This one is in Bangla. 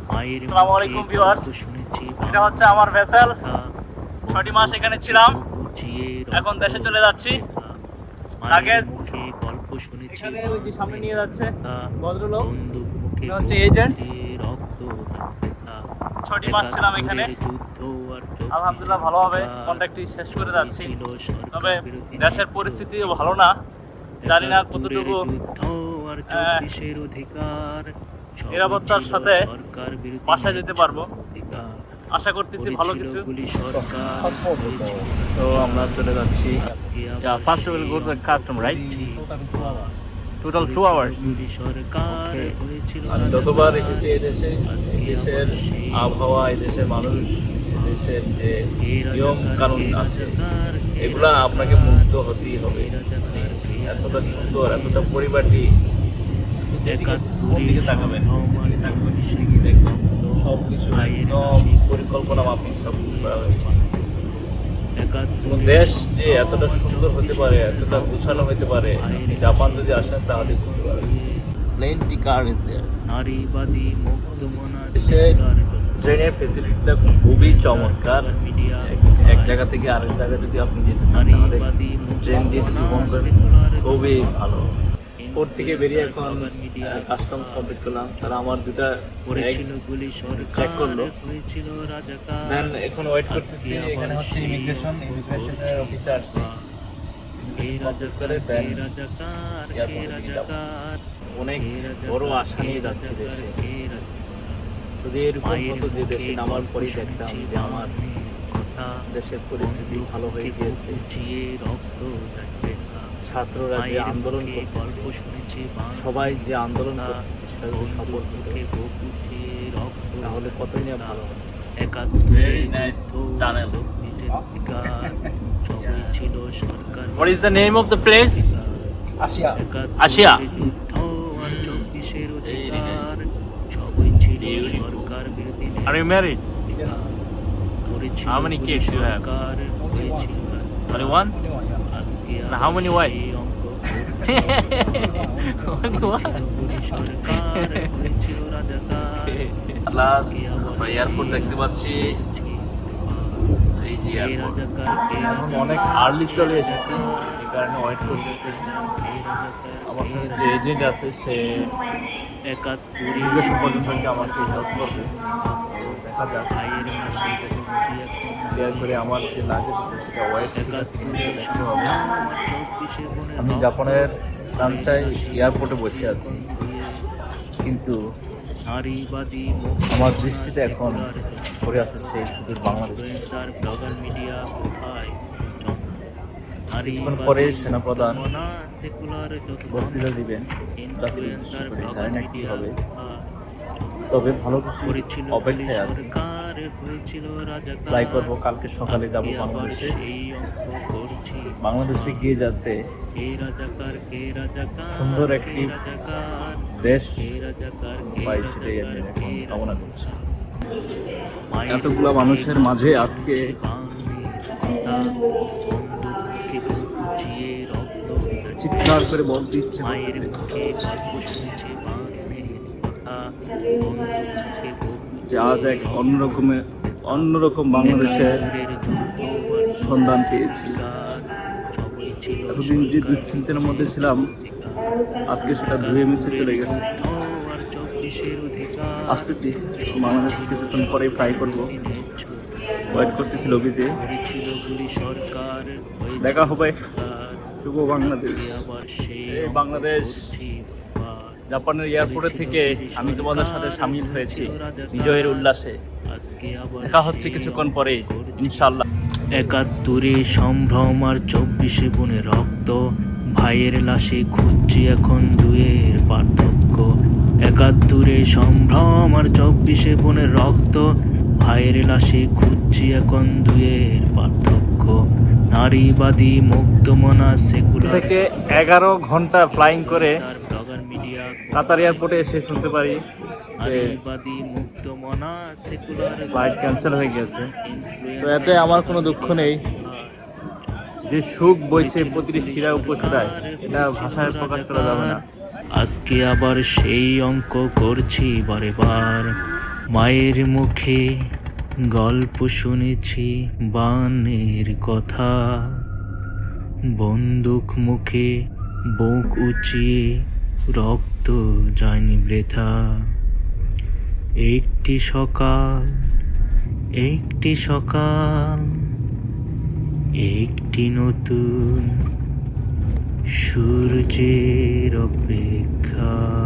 আসসালামু আলাইকুম ভিউয়ার্স, এটা হচ্ছে আমার ভেসেল। 6টি মাস এখানে ছিলাম, এখন দেশে চলে যাচ্ছি। লাগেজ এখানে ওই যে সামনে নিয়ে যাচ্ছে ভদ্রলোক, উনি হচ্ছে এজেন্ট। 6টি মাস ছিলাম এখানে, আলহামদুলিল্লাহ ভালোভাবে কন্ট্রাক্টটি শেষ করে যাচ্ছি। তবে দেশের পরিস্থিতি ভালো না, জানি না কতটুকু নিরাপত্তার সাথে বাসায় যেতে পারবো। আশা করতেছি ভালো কিছু। So আমরা চলে যাচ্ছি। Yeah, first we will go to the custom, right? Total 2 hours. Okay. আমি যতবার এসেছি এই দেশে, এই দেশের আবহাওয়া, এই দেশের মানুষ, এই দেশের যে নিয়ম কানুন আছে, এগুলা আপনাকে মুগ্ধ হতেই হবে। এতটা সুন্দর, এতটা পরিপাটি, কোন দিকে তাকাবেন, সেদিকে দেখবেন সব কিছু একদম পরিকল্পনা মাফিক সব কিছু করা হয়েছে। কোন দেশ যে এতটা সুন্দর হতে পারে, এতটা গুছানো হতে পারে, আপনি জাপান যদি আসেন তাহলে বুঝতে পারবেন। প্লেনটি কার ইজ দেয়ার। ট্রেনের ফেসিলিটিটা খুবই চমৎকার। এক জায়গা থেকে আরেক জায়গায় যদি আপনি যেতে চান তাহলে ট্রেন দিয়ে ভ্রমণ করেন, খুবই ভালো। পোর্ট থেকে বেরিয়ে এখন কাস্টমস কমপ্লিট করলাম, তারা আমার দুটা চেক করলো। দেন এখন ওয়েট করতেছি, এখানে হচ্ছে ইমিগ্রেশনের অফিসে আসছি। কমপ্লিট করে দেন এয়ারপোর্টে নিয়ে যাবো। অনেক বড় আশা নিয়ে যাচ্ছি দেশে। যদি এরকম হতো যে দেশে নামার পরেই দেখতাম যে আমার দেশের পরিস্থিতি ভালো হয়ে গিয়েছে, ছাত্ররা যে আন্দোলন করতেছে, সবাই যে আন্দোলন করতেছে সেটা যদি সফল হতো তাহলে কতই না ভালো হতো। Very nice tunnel. What is the name of the place? Asia. Asia. Very nice. Beautiful. Are you married? Yes. How many kids you have? Only one? And how many wives? Only one. আমরা এয়ারপোর্ট দেখতে পাচ্ছি, এই যে এয়ারপোর্ট। এখন অনেক আর্লি চলে এসেছি, এই কারণে ওয়েট করতেছি। আমার সাথে যে এজেন্ট আছে সে ইমিগ্রেশন পর্যন্ত আমাকে হেল্প করবে। দেখা যাক ক্লিয়ার করে আমার যে লাগেজ আছে সেটা ওয়েট দেখতে হবে। আমি জাপানের কানসাই এয়ারপোর্টে বসে আছি, কিন্তু আমার দৃষ্টিতে এখন পড়ে আছে সেই সুদূর বাংলাদেশ। কিছুক্ষণ পরে সেনাপ্রধান বক্তৃতা দিবেন, জাতির উদ্দেশ্য করে, জানি না কি হবে, তবে ভালো কিছু অপেক্ষায় আছি। ট্রাই করবো, কালকে সকালে যাব বাংলাদেশে। বাংলাদেশে গিয়ে যাতে সুন্দর একটি দেশ পাই, সেটাই আমি এখন কামনা করছি। এতগুলো মানুষের মাঝে আজকে চিৎকার করে বলতে ইচ্ছে করতেছে যে আজ এক অন্যরকম বাংলাদেশের সন্ধান পেয়েছি। এতদিন যে দুশ্চিন্তার মধ্যে ছিলাম, আজকে সেটা ধুয়ে মুছে চলে গেছে। আসতেছি বাংলাদেশে, কিছুক্ষণ পরেই ফ্লাই করবো। ওয়েট করতেছি লবিতে, দেখা হবে। শুভ বাংলাদেশ। বাংলাদেশ জাপানের এয়ারপোর্টে থেকে আমি তোমাদের সাথে সামিল হয়েছি বিজয়ের উল্লাসে। দেখা হচ্ছে কিছুক্ষণ পরে ইনশাআল্লাহ। 71 সম্ভ্রম আর 24 গুণে রক্ত, ভাইয়ের লাশে খুঁজছি এখন দুয়ের পার্থক্য। 71 সম্ভ্রম আর 24 গুণের রক্ত, ভাইয়ের লাশে খুঁজছি এখন দুয়ের পার্থক্য। নারীবাদী মুক্তমনা সেকুলার থেকে 11 ঘন্টা ফ্লাইং করে কাতার এয়ারপোর্টে এসে শুনতে পারি ফ্লাইট ক্যান্সেল হয়ে গেছে। তো এতে আমার কোনো দুঃখ নেই। যে সুখ বইছে প্রতিটি শিরা উপশিরায়, এটা ভাষায় প্রকাশ করা যাবে না। আজকে আবার সেই অঙ্ক করছি বারে বার, মায়ের মুখে গল্প শুনেছি বানের কথা, বন্দুক মুখে বুক উঁচিয়ে রক্ত যায়নি বৃথা। একটি সকাল, একটি সকাল, একটি নতুন সূর্যের অপেক্ষা।